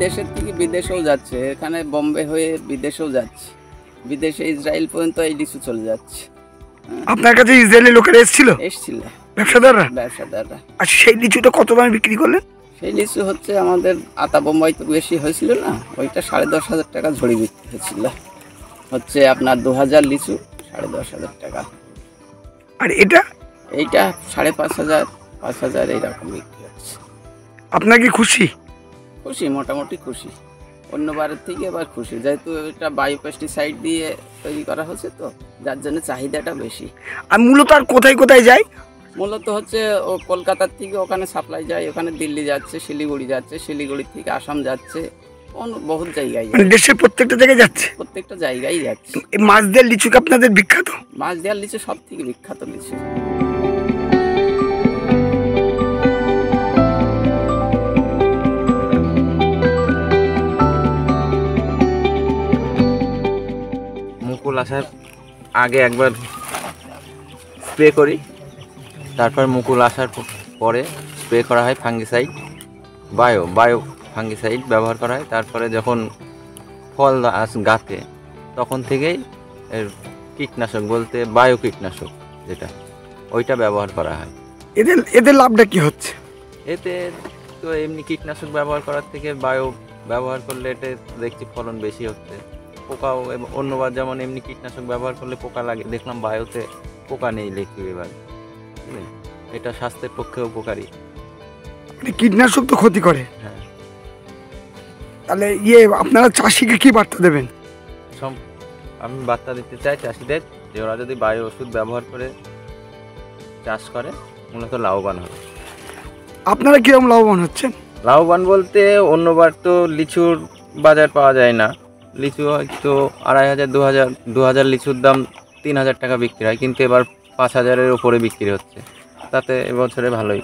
দেশের থেকে বিদেশেও যাচ্ছে, এখানে বোম্বে হয়ে বিদেশেও যাচ্ছে, বিদেশে ইসরায়েল পর্যন্ত এই লিচু চলে যাচ্ছে। আপনার কাছে ইসরায়েলের লোকেরা এসেছিল? এসছিল ব্যবসাদাররা। আর সেই লিচুটা কত দামে বিক্রি করলেন? সেই লিচু হচ্ছে আমাদের আতা বোম্বাই তো বেশি হয়েছিল না, ওইটা 10,500 টাকা ঝড়ি বিক্রি হয়েছিল। হচ্ছে আপনার 2000 লিচু 10,500 টাকা। আর এইটা 5,500 5,000 এইরকম বিক্রি হচ্ছে। আপনার কি খুশি? খুশি, মোটামুটি খুশি। অন্যবারের থেকে এবার খুশি, যেহেতু এটা বায়োপেস্টিসাইড দিয়ে তৈরি করা হচ্ছে, তো যার জন্য চাহিদাটা বেশি। আর মূলত আর কোথায় কোথায় যায়? মূলত হচ্ছে ও কলকাতার থেকে ওখানে সাপ্লাই যায়, ওখানে দিল্লি যাচ্ছে, শিলিগুড়ি যাচ্ছে, শিলিগুড়ি থেকে আসাম যাচ্ছে, বহুত জায়গায় মানে দেশের প্রত্যেকটা জায়গায় যাচ্ছে? প্রত্যেকটা জায়গায় যাচ্ছে। এই মাছদের লিচু কি আপনাদের বিখ্যাত? মাছ দেওয়ার লিচু সব থেকে বিখ্যাত লিচু। মুকুল আসার আগে একবার স্প্রে করি, তারপর মুকুল আসার পরে স্প্রে করা হয় ফাঙ্গিসাইড, বায়ো ফাঙ্গিসাইড ব্যবহার করা হয়। তারপরে যখন ফল গাছে তখন থেকেই এর কীটনাশক বলতে বায়ো কীটনাশক যেটা, ওইটা ব্যবহার করা হয়। এদের লাভটা কি হচ্ছে? এতে তো এমনি কীটনাশক ব্যবহার করার থেকে বায়ো ব্যবহার করলে এতে দেখছি ফলন বেশি হচ্ছে। পোকাও অন্যবার যেমন এমনি কীটনাশক ব্যবহার করলে পোকা লাগে, দেখলাম বায়োতে পোকা নেই লিখি এবার। এটা স্বাস্থ্যের পক্ষে উপকারী। কীটনাশক তো ক্ষতি করে। হ্যাঁ, তাহলে আপনারা চাষিকে কি বার্তা দেবেন? আমি বার্তা দিতে চাই চাষিদের যে ওরা যদি বায়ো ওষুধ ব্যবহার করে চাষ করে মূলত লাভবান হবে। আপনারা কিরকম লাভবান হচ্ছেন? লাভবান বলতে অন্যবার তো লিচুর বাজার পাওয়া যায় না, লিচু হয়তো 2,500 2,000 লিচুর দাম 3,000 টাকা বিক্রি হয়, কিন্তু এবার 5,000-এর উপরে বিক্রি হচ্ছে, তাতে এবছরে ভালোই।